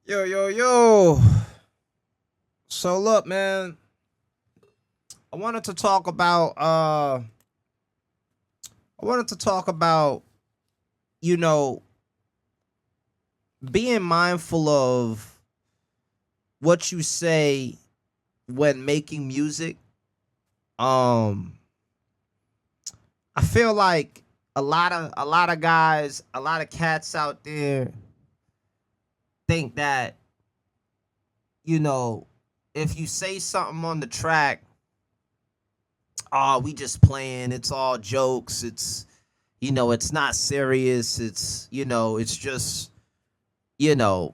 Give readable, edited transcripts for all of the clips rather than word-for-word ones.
Yo, yo, yo. So look, man, I wanted to talk about I wanted to talk about, you know, being mindful of what you say when making music. Um I feel like a lot of guys, a lot of cats out there think that, you know, if you say something on the track, oh, we just playing, it's all jokes, it's not serious, it's just, you know,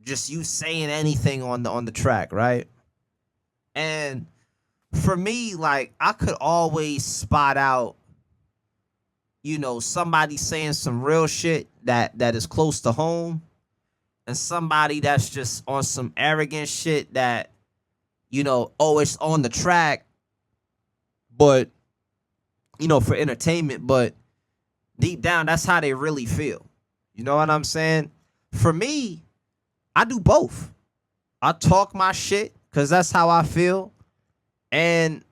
just you saying anything on the track, right? And for me, like I could always spot out, somebody saying some real shit that is close to home, and somebody that's just on some arrogant shit that, oh, it's on the track, but for entertainment, but deep down, that's how they really feel. You know what I'm saying? For me, I do both. I talk my shit because that's how I feel, and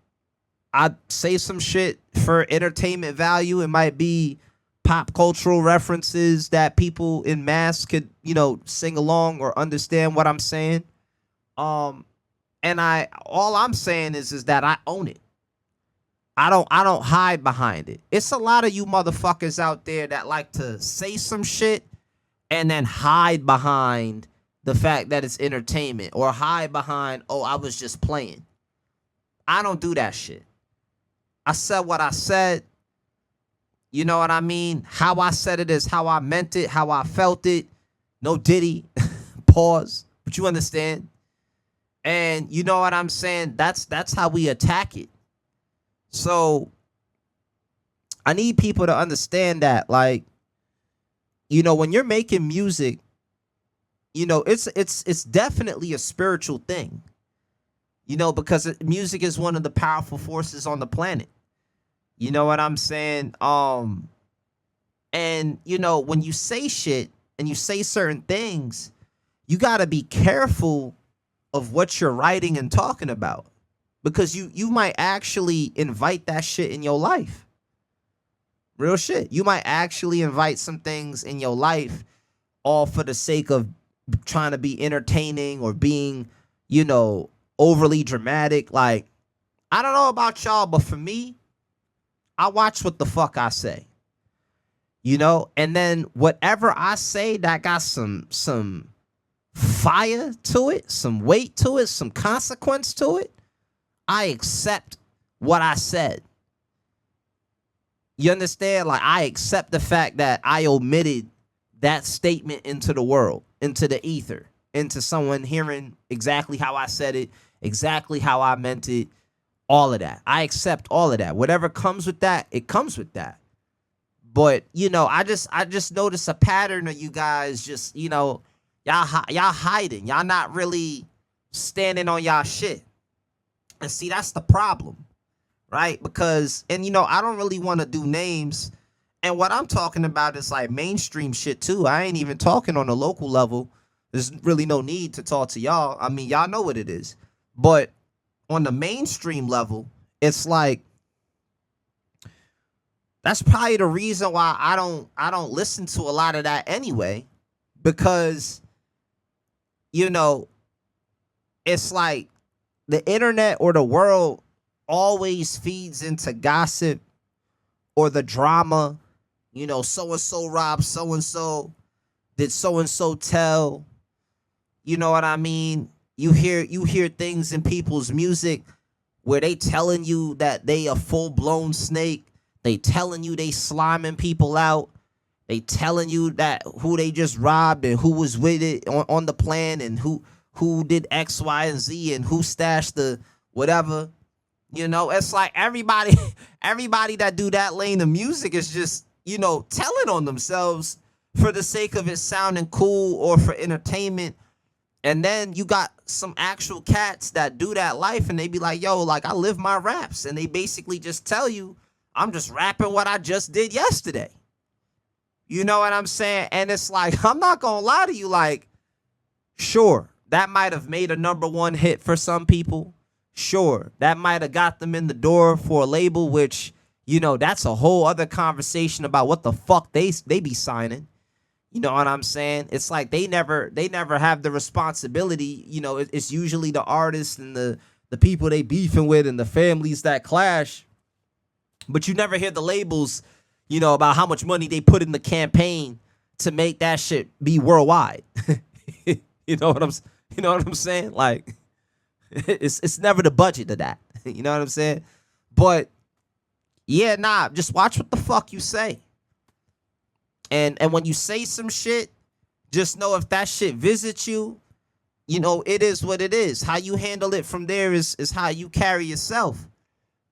I say some shit for entertainment value. It might be pop cultural references that people in mass could, sing along or understand what I'm saying. Um, and I all I'm saying is that I own it. I don't hide behind it. It's a lot of you motherfuckers out there that like to say some shit and then hide behind the fact that it's entertainment, or hide behind, oh, I was just playing. I don't do that shit. I said what I said. You know what I mean? How I said it is how I meant it, how I felt it. No Diddy. Pause. But you understand? And you know what I'm saying? That's how we attack it. So I need people to understand that, like, when you're making music, it's definitely a spiritual thing. Because music is one of the powerful forces on the planet. You know what I'm saying? And when you say shit and you say certain things, you got to be careful of what you're writing and talking about, because you might actually invite that shit in your life. Real shit. You might actually invite some things in your life all for the sake of trying to be entertaining or being, you know, overly dramatic. Like, I don't know about y'all, but for me, I watch what the fuck I say. And then whatever I say that got some fire to it, some weight to it, some consequence to it, I accept what I said. You understand? Like, I accept the fact that I omitted that statement into the world, into the ether, into someone hearing exactly how I said it, exactly how I meant it, all of that. I accept all of that. Whatever comes with that, it comes with that. But, I just notice a pattern of you guys just, y'all hiding. Y'all not really standing on y'all shit. And see, that's the problem, right? Because, and I don't really want to do names. And what I'm talking about is like mainstream shit too. I ain't even talking on a local level. There's really no need to talk to y'all. I mean, y'all know what it is. But on the mainstream level, it's like, that's probably the reason why I don't listen to a lot of that anyway, because you know, it's like the internet or the world always feeds into gossip or the drama. So and so robbed so and so, did so and so tell. You know what I mean? You hear things in people's music where they telling you that they a full blown snake. They telling you they sliming people out. They telling you that who they just robbed and who was with it on the plan, and who did X, Y, and Z, and who stashed the whatever. It's like everybody everybody that do that lane of music is just, telling on themselves for the sake of it sounding cool or for entertainment. And then you got some actual cats that do that life, and they be like, yo, like, I live my raps. And they basically just tell you, I'm just rapping what I just did yesterday. You know what I'm saying? And it's like, I'm not gonna lie to you, like, Sure, that might have made a #1 hit for some people. Sure, that might have got them in the door for a label, which, that's a whole other conversation about what the fuck they be signing. You know what I'm saying? It's like they never have the responsibility. It's usually the artists and the people they beefing with and the families that clash. But you never hear the labels, about how much money they put in the campaign to make that shit be worldwide. You know what I'm saying? Like, it's never the budget of that. You know what I'm saying? But yeah, nah, just watch what the fuck you say. And when you say some shit, just know if that shit visits you, it is what it is. How you handle it from there is how you carry yourself.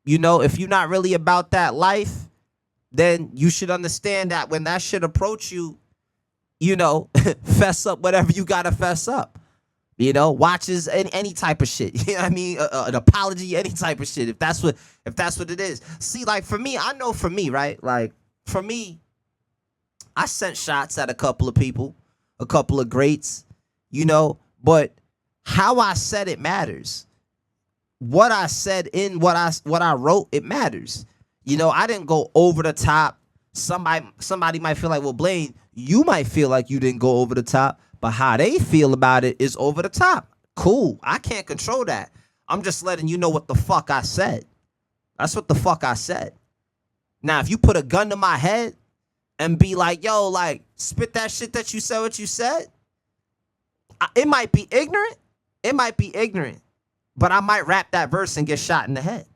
If you're not really about that life, then you should understand that when that shit approach you, fess up whatever you gotta fess up. Watches any type of shit. You know what I mean? An apology, any type of shit. If that's what it is. See, like for me, I know for me, right? Like for me, I sent shots at a couple of people, a couple of greats, but how I said it matters. What I said in what I wrote, it matters. I didn't go over the top. Somebody might feel like, well, Blaine, you might feel like you didn't go over the top, but how they feel about it is over the top. Cool. I can't control that. I'm just letting you know what the fuck I said. That's what the fuck I said. Now, if you put a gun to my head and be like, yo, like, spit that shit that you said what you said, it might be ignorant. It might be ignorant. But I might rap that verse and get shot in the head.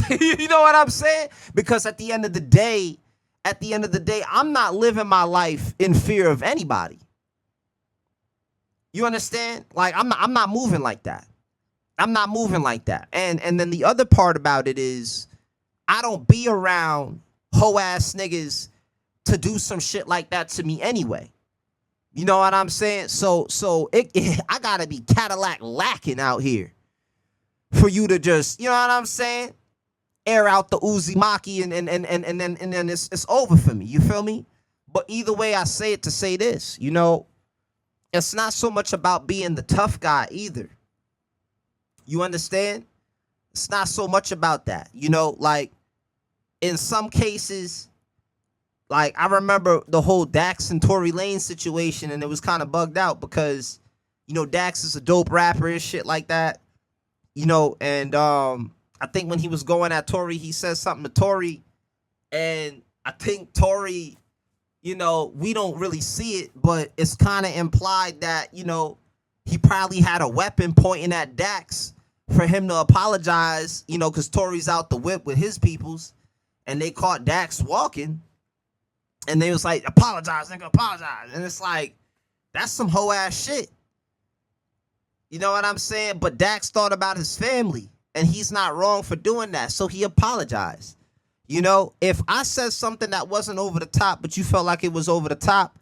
You know what I'm saying? Because at the end of the day, I'm not living my life in fear of anybody. You understand? Like, I'm not moving like that. I'm not moving like that. And then the other part about it is I don't be around hoe ass niggas to do some shit like that to me anyway. You know what I'm saying? So I gotta be Cadillac lacking out here for you to just, you know what I'm saying, air out the Uzumaki and then it's over for me. You feel me? But either way, I say it to say this. It's not so much about being the tough guy either. You understand? It's not so much about that. Like in some cases, like I remember the whole Dax and Tory Lanez situation, and it was kind of bugged out because, Dax is a dope rapper and shit like that. And I think when he was going at Tory, he said something to Tory, and I think Tory, we don't really see it, but it's kind of implied that, he probably had a weapon pointing at Dax for him to apologize, because Tory's out the whip with his peoples, and they caught Dax walking, and they was like, apologize, nigga, apologize. And it's like, that's some hoe ass shit. You know what I'm saying? But Dax thought about his family, and he's not wrong for doing that, so he apologized. If I said something that wasn't over the top, but you felt like it was over the top,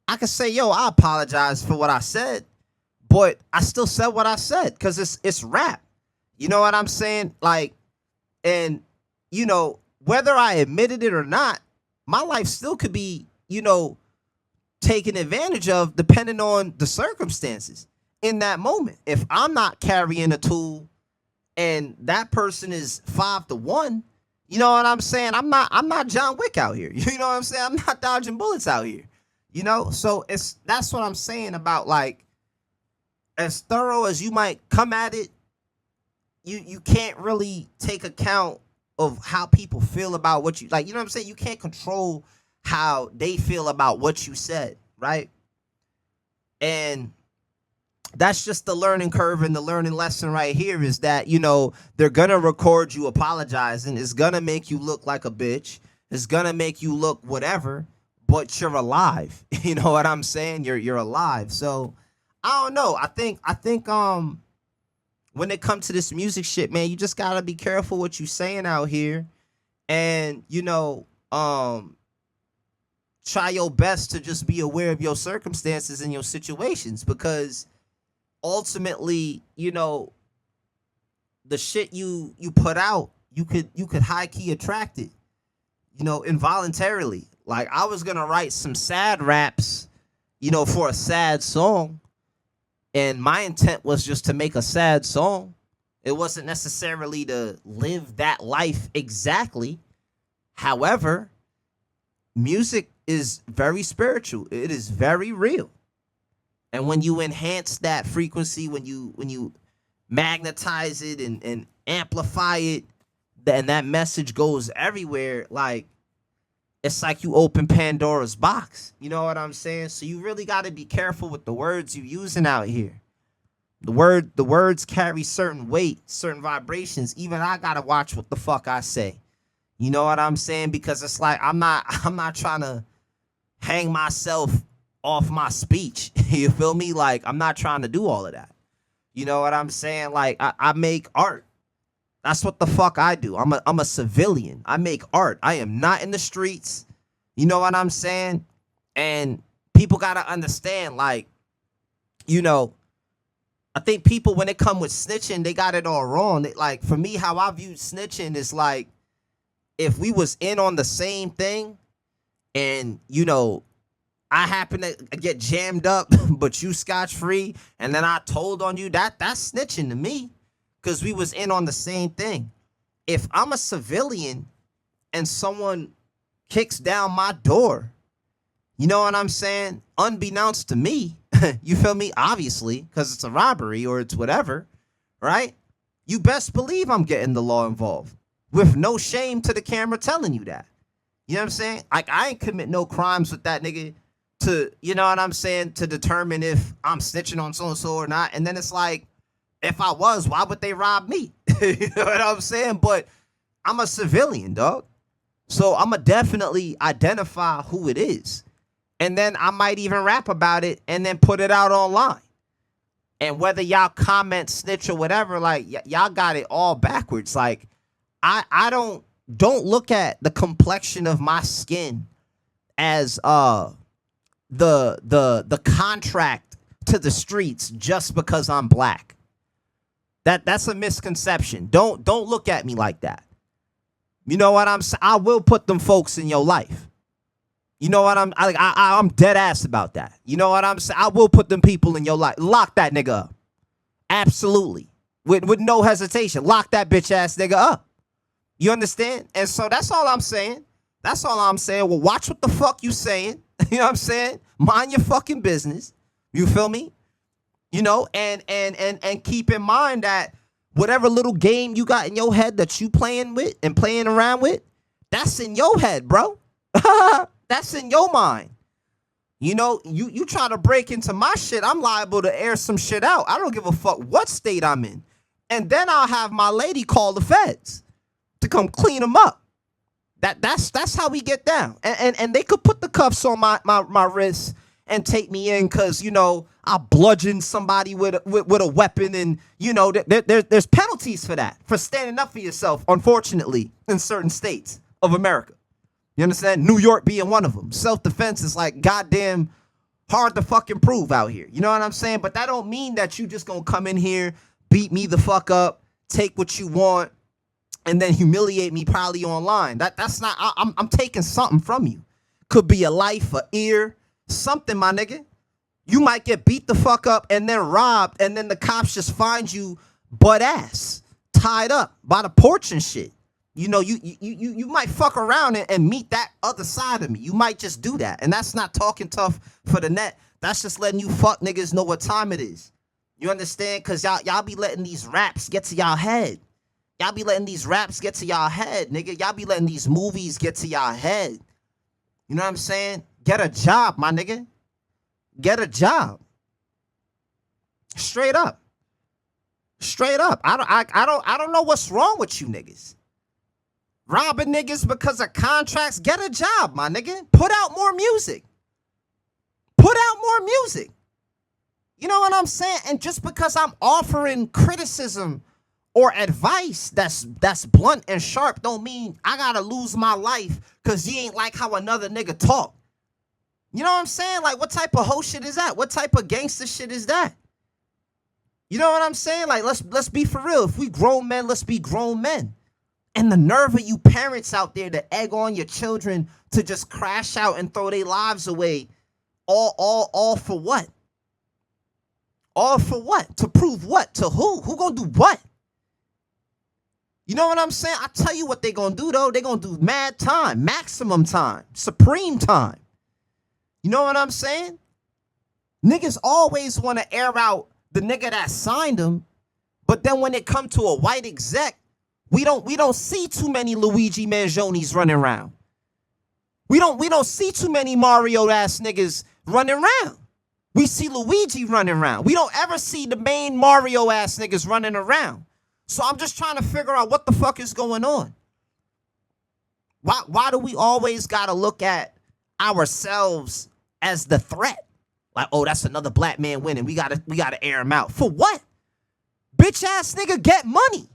I could say, yo, I apologize for what I said, but I still said what I said because it's rap. You know what I'm saying? Like, and, whether I admitted it or not, my life still could be, taken advantage of depending on the circumstances in that moment. If I'm not carrying a tool and that person is 5-1, you know what I'm saying? I'm not John Wick out here. You know what I'm saying? I'm not dodging bullets out here. So that's what I'm saying about, like, as thorough as you might come at it, you can't really take account of how people feel about what you, like, you know what I'm saying? You can't control how they feel about what you said, right? And that's just the learning curve, and the learning lesson right here is that, they're going to record you apologizing. It's going to make you look like a bitch. It's going to make you look whatever, but you're alive. You know what I'm saying? You're alive. So I don't know. I think when it comes to this music shit, man, you just got to be careful what you saying out here, and, try your best to just be aware of your circumstances and your situations, because ultimately, the shit you put out, you could high key attract it, involuntarily. Like, I was gonna write some sad raps, for a sad song, And my intent was just to make a sad song. It wasn't necessarily to live that life exactly. However, music is very spiritual. It is very real. And when you enhance that frequency, when you magnetize it and amplify it, and that message goes everywhere, like it's like you open Pandora's box. You know what I'm saying? So you really got to be careful with the words you're using out here. The words carry certain weight, certain vibrations. Even I gotta watch what the fuck I say. You know what I'm saying? Because it's like I'm not trying to hang myself off my speech. You feel me? Like I'm not trying to do all of that. You know what I'm saying? Like I make art. That's what the fuck I do. I'm a civilian. I make art. I am not in the streets. You know what I'm saying? And people gotta understand, like, you know, I think people, when it come with snitching, they got it all wrong. Like, for me, how I view snitching is like, if we was in on the same thing and, you know, I happen to get jammed up, but you scotch free, and then I told on you, that's snitching to me, because we was in on the same thing. If I'm a civilian and someone kicks down my door, you know what I'm saying? Unbeknownst to me, you feel me? Obviously, because it's a robbery or it's whatever, right? You best believe I'm getting the law involved with no shame to the camera telling you that. You know what I'm saying? Like, I ain't commit no crimes with that nigga to, you know what I'm saying, to determine if I'm snitching on so-and-so or not. And then it's like, if I was, why would they rob me? You know what I'm saying? But I'm a civilian, dog. So I'm going to definitely identify who it is. And then I might even rap about it and then put it out online. And whether y'all comment, snitch, or whatever, like, y'all got it all backwards. Like, I don't look at the complexion of my skin as the contract to the streets just because I'm black. That's a misconception. Don't look at me like that. You know what I'm saying? I will put them folks in your life. You know what I'm dead ass about that. You know what I'm saying? I will put them people in your life. Lock that nigga up. Absolutely. With no hesitation. Lock that bitch ass nigga up. You understand? And so that's all I'm saying. That's all I'm saying. Well, watch what the fuck you saying. You know what I'm saying? Mind your fucking business. You feel me? You know, and keep in mind that whatever little game you got in your head that you playing with and playing around with, that's in your head, bro. That's in your mind. You know, you try to break into my shit, I'm liable to air some shit out. I don't give a fuck what state I'm in. And then I'll have my lady call the feds to come clean them up. That's how we get down. And they could put the cuffs on my wrist and take me in because, you know, I bludgeon somebody with a weapon, and, you know, there's penalties for that, for standing up for yourself, unfortunately, in certain states of America. You understand? New York being one of them. Self-defense is like goddamn hard to fucking prove out here. You know what I'm saying? But that don't mean that you just gonna come in here, beat me the fuck up, take what you want, and then humiliate me probably online. That's not. I'm taking something from you. Could be a life, a ear, something, my nigga. You might get beat the fuck up and then robbed, and then the cops just find you butt ass, tied up by the porch and shit. You know, you might fuck around and meet that other side of me. You might just do that. And that's not talking tough for the net. That's just letting you fuck niggas know what time it is. You understand? Because y'all be letting these raps get to y'all head. Y'all be letting these raps get to y'all head, nigga. Y'all be letting these movies get to y'all head. You know what I'm saying? Get a job, my nigga. Get a job. Straight up. Straight up. I don't know what's wrong with you niggas. Robbing niggas because of contracts. Get a job, my nigga. Put out more music. Put out more music. You know what I'm saying? And just because I'm offering criticism or advice that's blunt and sharp don't mean I gotta lose my life because you ain't like how another nigga talk. You know what I'm saying? Like, what type of hoe shit is that? What type of gangster shit is that? You know what I'm saying? Like, let's be for real. If we grown men, let's be grown men. And the nerve of you parents out there to egg on your children to just crash out and throw their lives away, all for what? All for what? To prove what? To who? Who gonna do what? You know what I'm saying? I tell you what they gonna do though. They gonna do mad time, maximum time, supreme time. You know what I'm saying? Niggas always want to air out the nigga that signed them, but then when it come to a white exec, we don't see too many Luigi Mangionis running around. We don't see too many Mario ass niggas running around. We see Luigi running around. We don't ever see the main Mario ass niggas running around. So I'm just trying to figure out what the fuck is going on. Why do we always gotta look at ourselves as the threat? Like, oh, that's another black man winning. We gotta air him out. For what? Bitch ass nigga, get money.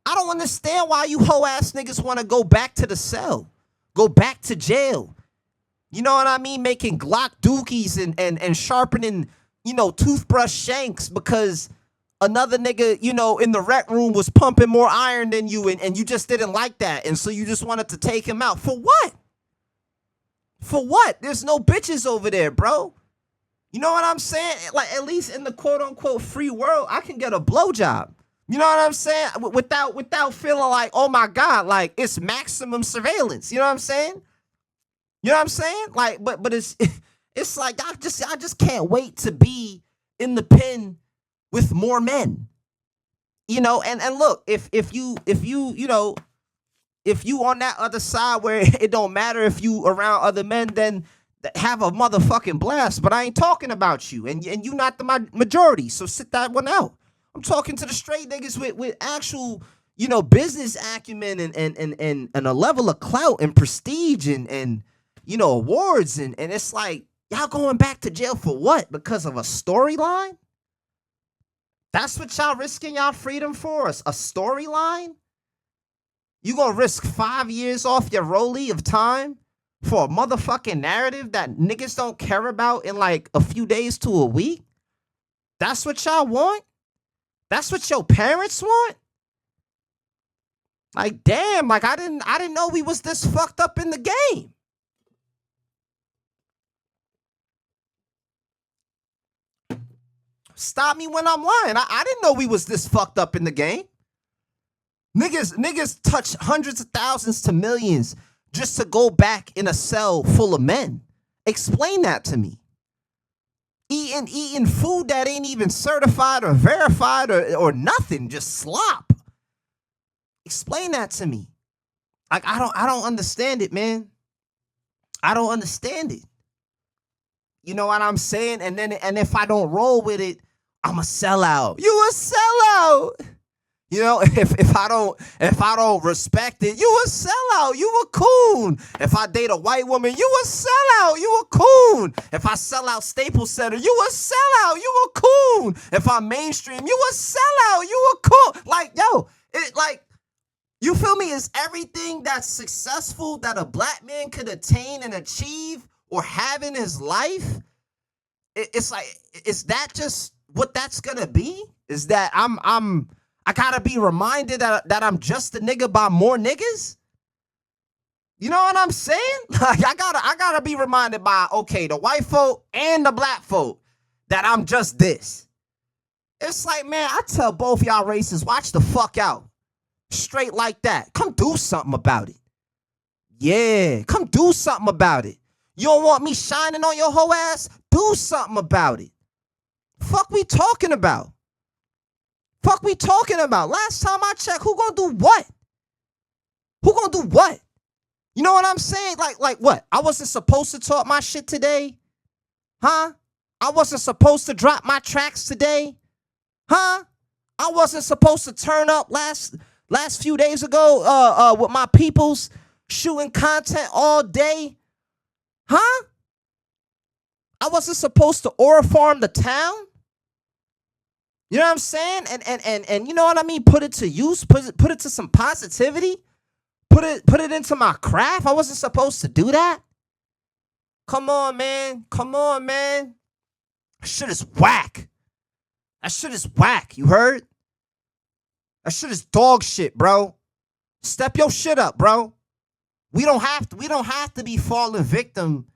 I don't understand why you hoe ass niggas want to go back to the cell. Go back to jail. You know what I mean? Making Glock dookies and sharpening, toothbrush shanks because another nigga, in the rec room was pumping more iron than you and you just didn't like that. And so you just wanted to take him out. For what? For what? There's no bitches over there, bro. You know what I'm saying? Like, at least in the quote unquote free world, I can get a blowjob. You know what I'm saying? Without feeling like, oh my God, like it's maximum surveillance. You know what I'm saying? You know what I'm saying? Like, but it's like I just can't wait to be in the pen with more men. And look, if you on that other side where it don't matter if you around other men, then have a motherfucking blast. But I ain't talking about you, and you not the majority. So sit that one out. I'm talking to the straight niggas with actual, business acumen and a level of clout and prestige and awards. And it's like, y'all going back to jail for what? Because of a storyline? That's what y'all risking y'all freedom for? A storyline? You gonna risk 5 years off your rollie of time for a motherfucking narrative that niggas don't care about in like a few days to a week? That's what y'all want? That's what your parents want? Like, damn, like I didn't know we was this fucked up in the game. Stop me when I'm lying. I didn't know we was this fucked up in the game. Niggas touch hundreds of thousands to millions just to go back in a cell full of men. Explain that to me. Eating food that ain't even certified or verified or nothing, just slop. Explain that to me. Like I don't understand it, man. I don't understand it. You know what I'm saying? And if I don't roll with it, I'm a sellout. You a sellout. If I don't respect it, you a sellout. You a coon. If I date a white woman, you a sellout. You a coon. If I sell out Staples Center, you a sellout. You a coon. If I'm mainstream, you a sellout. You a coon. Like, yo, you feel me? Is everything that's successful that a black man could attain and achieve or have in his life? It's like, is that just what that's gonna be? Is that I gotta be reminded that I'm just a nigga by more niggas? You know what I'm saying? Like I gotta be reminded by, okay, the white folk and the black folk that I'm just this. It's like, man, I tell both y'all races, watch the fuck out. Straight like that. Come do something about it. Yeah, come do something about it. You don't want me shining on your whole ass? Do something about it. Fuck we talking about? Fuck we talking about? Last time I checked, who gonna do what? Who gonna do what? You know what I'm saying? Like what? I wasn't supposed to talk my shit today? Huh? I wasn't supposed to drop my tracks today? Huh? I wasn't supposed to turn up last few days ago with my peoples shooting content all day? Huh? I wasn't supposed to aura farm the town? You know what I'm saying? And you know what I mean? Put it to use, put it to some positivity. Put it into my craft. I wasn't supposed to do that. Come on, man. Come on, man. That shit is whack. That shit is whack. You heard? That shit is dog shit, bro. Step your shit up, bro. We don't have to be falling victim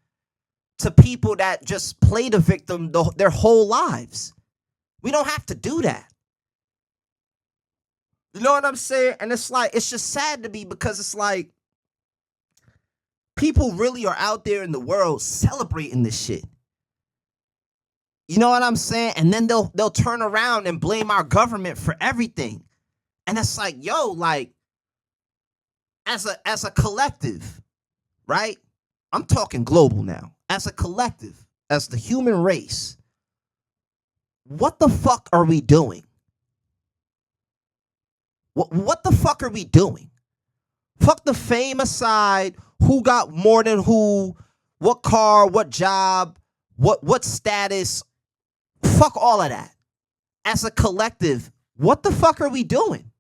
to people that just play the victim their whole lives. We don't have to do that. You know what I'm saying? And it's like, it's just sad to me because it's like people really are out there in the world celebrating this shit. You know what I'm saying? And then they'll turn around and blame our government for everything. And it's like, yo, like as a collective, right? I'm talking global now. As a collective, as the human race, what the fuck are we doing? What the fuck are we doing? Fuck the fame aside, who got more than who, what car, what job, what status. Fuck all of that. As a collective, what the fuck are we doing?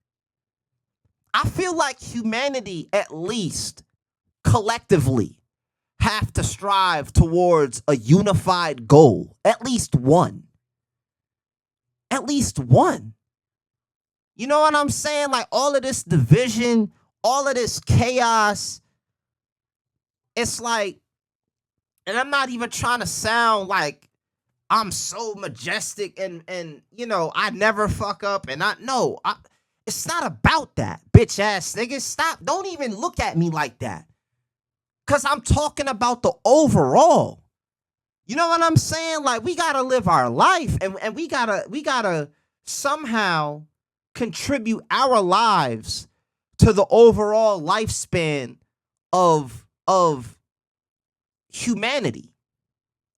I feel like humanity, at least collectively, have to strive towards a unified goal. At least one. At least one. You know what I'm saying? Like all of this division, all of this chaos. It's like, and I'm not even trying to sound like I'm so majestic and you know, I never fuck up and it's not about that, bitch ass niggas. Stop. Don't even look at me like that. Cause I'm talking about the overall. You know what I'm saying? Like we gotta live our life and we gotta somehow contribute our lives to the overall lifespan of humanity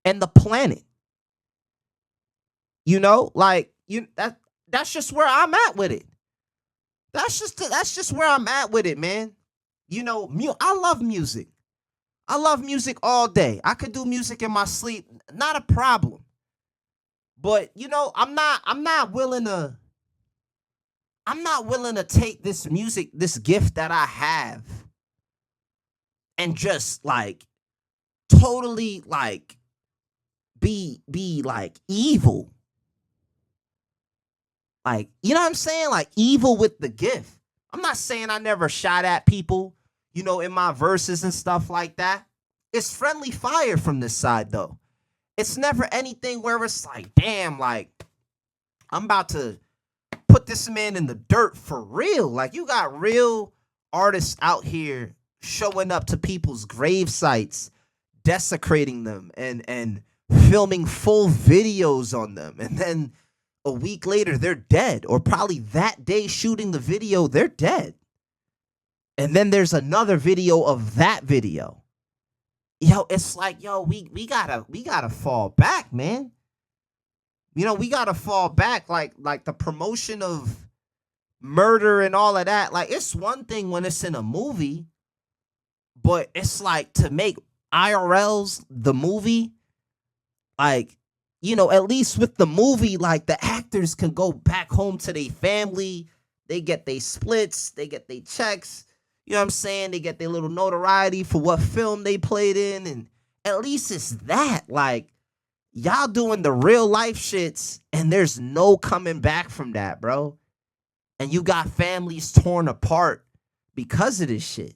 and the planet. You know, like that's just where I'm at with it. That's just where I'm at with it, man. You know, I love music. I love music all day. I could do music in my sleep, not a problem. But you know, I'm not willing to take this music, this gift that I have, and just like totally like be like evil. Like, you know what I'm saying? Like evil with the gift. I'm not saying I never shot at people, you know, in my verses and stuff like that. It's friendly fire from this side though. It's never anything where it's like, damn, like I'm about to put this man in the dirt for real. Like you got real artists out here showing up to people's grave sites, desecrating them and filming full videos on them. And then a week later, they're dead. Or probably that day shooting the video, they're dead. And then there's another video of that video. Yo, it's like, yo, we gotta fall back, man. You know, we gotta fall back. Like the promotion of murder and all of that. Like, it's one thing when it's in a movie, but it's like to make IRLs the movie, like, you know, at least with the movie, like the actors can go back home to their family. They get their splits, they get their checks. You know what I'm saying? They get their little notoriety for what film they played in. And at least it's that. Like, y'all doing the real life shits and there's no coming back from that, bro. And you got families torn apart because of this shit.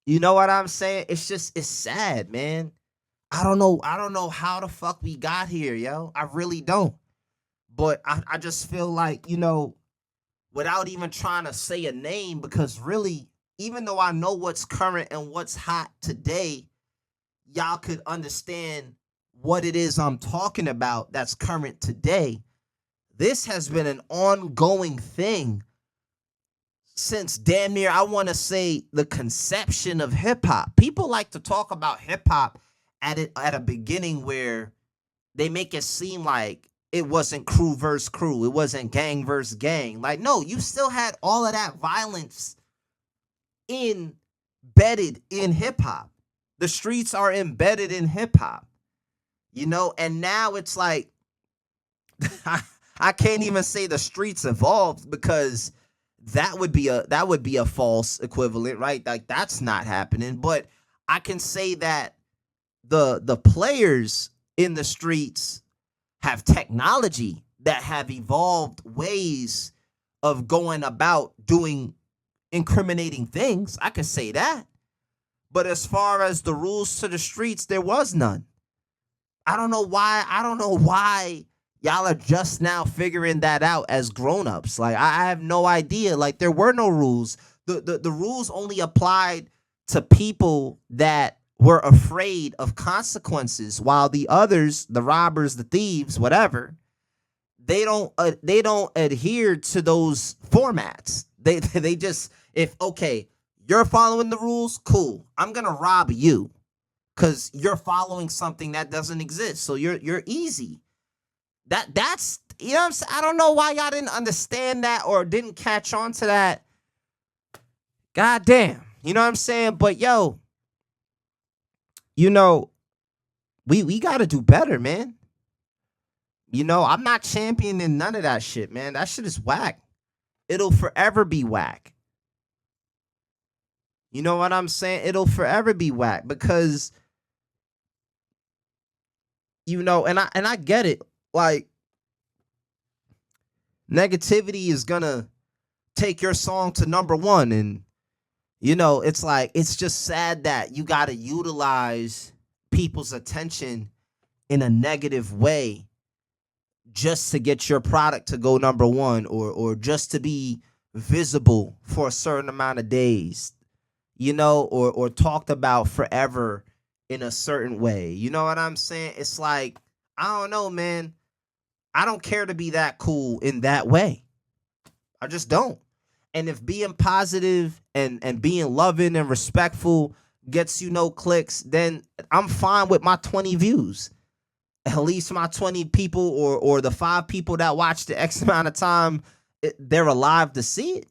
You know what I'm saying? It's sad, man. I don't know how the fuck we got here, yo. I really don't. But I just feel like, you know, without even trying to say a name, because really, even though I know what's current and what's hot today, y'all could understand what it is I'm talking about that's current today. This has been an ongoing thing since damn near, I want to say, the conception of hip hop. People like to talk about hip hop at a beginning where they make it seem like it wasn't crew versus crew, it wasn't gang versus gang. Like, no, you still had all of that violence embedded in hip hop. The streets are embedded in hip hop, you know. And now it's like I can't even say the streets evolved, because that would be a false equivalent, right? Like, that's not happening. But I can say that the players in the streets have technology that have evolved ways of going about doing incriminating things. I can say that. But as far as the rules to the streets, there was none. I don't know why Y'all are just now figuring that out as grown-ups. Like I have no idea. Like there were no rules. The rules only applied to people that were afraid of consequences, while the others, the robbers, the thieves, whatever, they don't adhere to those formats. They just, if okay, you're following the rules, cool. I'm gonna rob you because you're following something that doesn't exist. So you're easy. That's you know what I'm saying? I don't know why y'all didn't understand that or didn't catch on to that. God damn. You know what I'm saying? But yo, you know, we gotta do better, man. You know, I'm not championing none of that shit, man. That shit is whack. It'll forever be whack. You know what I'm saying? It'll forever be whack because you know, and I get it. Like negativity is gonna take your song to number one, and you know, it's like it's just sad that you gotta utilize people's attention in a negative way just to get your product to go number one, or just to be visible for a certain amount of days, you know, or talked about forever in a certain way. You know what I'm saying? It's like, I don't know, man. I don't care to be that cool in that way. I just don't. And if being positive and being loving and respectful gets you no clicks, then I'm fine with my 20 views. At least my 20 people or the 5 people that watched the X amount of time, they're alive to see it.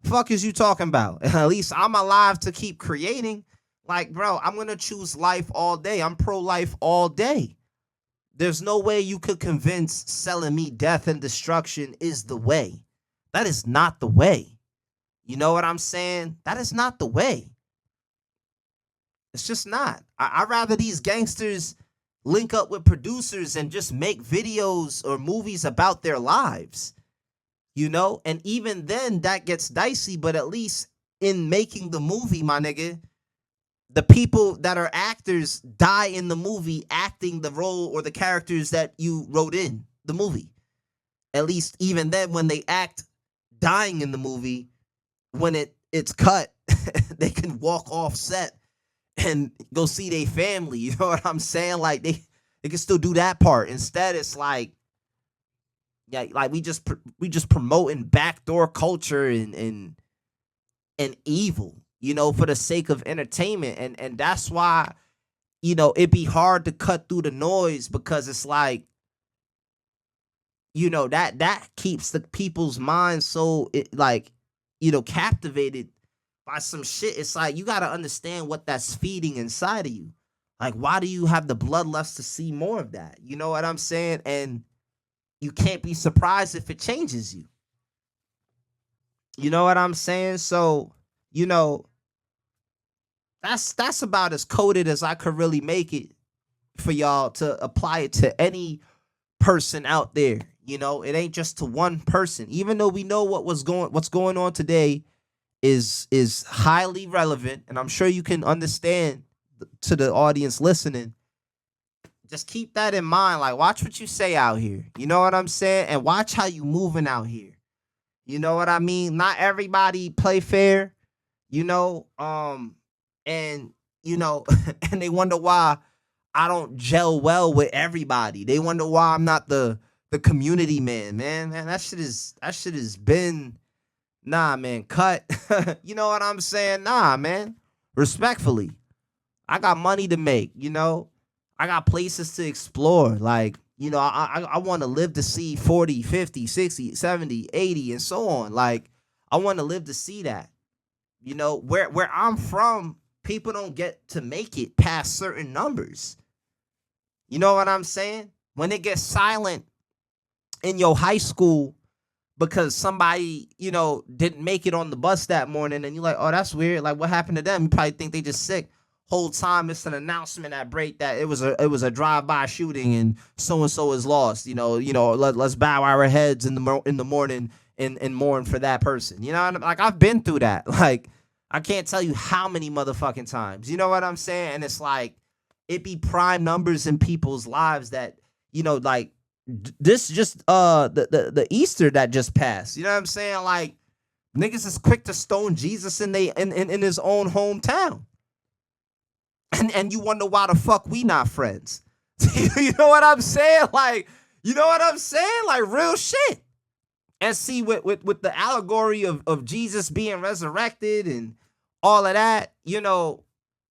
Fuck is you talking about? At least I'm alive to keep creating. Like, bro, I'm going to choose life all day. I'm pro-life all day. There's no way you could convince selling me death and destruction is the way. That is not the way. You know what I'm saying? That is not the way. It's just not. I'd rather these gangsters link up with producers and just make videos or movies about their lives, you know? And even then that gets dicey, but at least in making the movie, my nigga, the people that are actors die in the movie acting the role or the characters that you wrote in the movie. At least even then when they act dying in the movie, when it's cut, they can walk off set and go see their family. You know what I'm saying? Like they can still do that part. Instead, it's like, yeah, like we just promoting backdoor culture and evil, you know, for the sake of entertainment. And that's why, you know, it'd be hard to cut through the noise, because it's like, you know, that keeps the people's minds so like, you know, captivated by some shit. It's like you got to understand what that's feeding inside of you. Like, why do you have the bloodlust to see more of that? You know what I'm saying? And you can't be surprised if it changes you. You know what I'm saying? So, you know, that's about as coded as I could really make it for y'all to apply it to any person out there. You know, it ain't just to one person. Even though we know what's going on today is highly relevant, and I'm sure you can understand to the audience listening. Just keep that in mind. Like, watch what you say out here. You know what I'm saying? And watch how you moving out here. You know what I mean? Not everybody play fair, you know, and you know, and they wonder why I don't gel well with everybody. They wonder why I'm not the community man, man. That shit has been, nah, man, cut. You know what I'm saying? Nah, man. Respectfully. I got money to make, you know. I got places to explore. Like, you know, I want to live to see 40, 50, 60, 70, 80, and so on. Like, I want to live to see that. You know, where I'm from, people don't get to make it past certain numbers. You know what I'm saying? When it gets silent in your high school because somebody, you know, didn't make it on the bus that morning, and you're like, oh, that's weird. Like, what happened to them? You probably think they just sick. Whole time it's an announcement at break that it was a drive-by shooting and so is lost. You know, let's bow our heads in the morning and mourn for that person. You know what I mean? Like, I've been through that. Like, I can't tell you how many motherfucking times. You know what I'm saying? And it's like, it be prime numbers in people's lives that, you know, like, This just the Easter that just passed. You know what I'm saying? Like niggas is quick to stone Jesus in his own hometown. And you wonder why the fuck we not friends. You know what I'm saying? Like, you know what I'm saying? Like real shit. And see with the allegory of Jesus being resurrected and all of that, you know,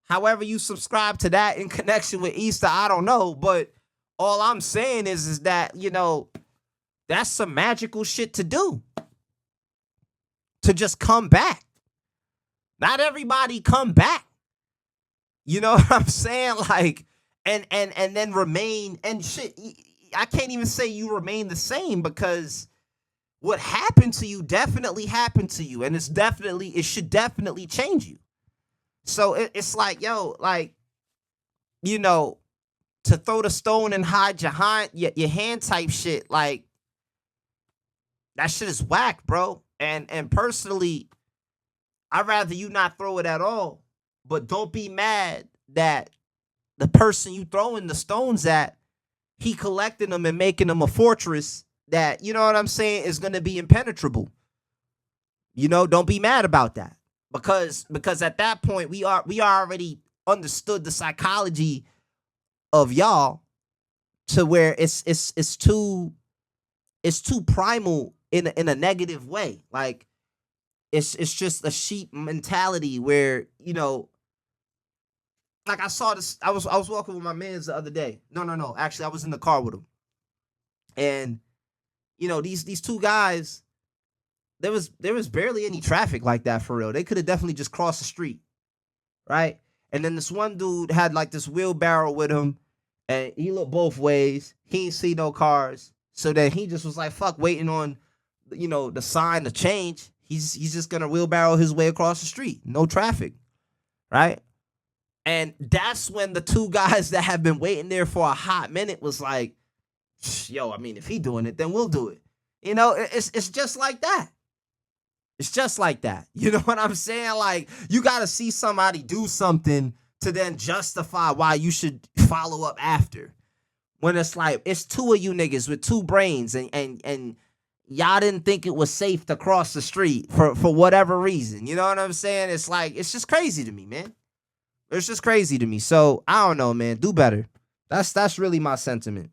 however you subscribe to that in connection with Easter, I don't know. But all I'm saying is that, you know, that's some magical shit to do. To just come back. Not everybody come back. You know what I'm saying? Like, and then remain and shit. I can't even say you remain the same because what happened to you definitely happened to you, and it should definitely change you. So it's like, yo, like, you know, to throw the stone and hide your hand type shit, like that shit is whack, bro. And personally, I'd rather you not throw it at all. But don't be mad that the person you throwing the stones at, he collecting them and making them a fortress that, you know what I'm saying, is going to be impenetrable. You know, don't be mad about that. Because at that point we already understood the psychology of y'all to where it's too primal in a negative way. Like it's just a sheep mentality where, you know, like I saw this. I was walking with my mans the other day. No. Actually, I was in the car with him, and you know these two guys. There was barely any traffic like that for real. They could have definitely just crossed the street, right? And then this one dude had like this wheelbarrow with him, and he looked both ways. He ain't see no cars, so then he just was like, "Fuck," waiting on, you know, the sign to change. He's just gonna wheelbarrow his way across the street, no traffic, right? And that's when the two guys that have been waiting there for a hot minute was like, yo, I mean, if he doing it, then we'll do it. You know, it's just like that. It's just like that. You know what I'm saying? Like, you got to see somebody do something to then justify why you should follow up after. When it's like, it's two of you niggas with two brains and y'all didn't think it was safe to cross the street for whatever reason. You know what I'm saying? It's like, it's just crazy to me, man. It's just crazy to me. So I don't know, man. Do better. That's really my sentiment.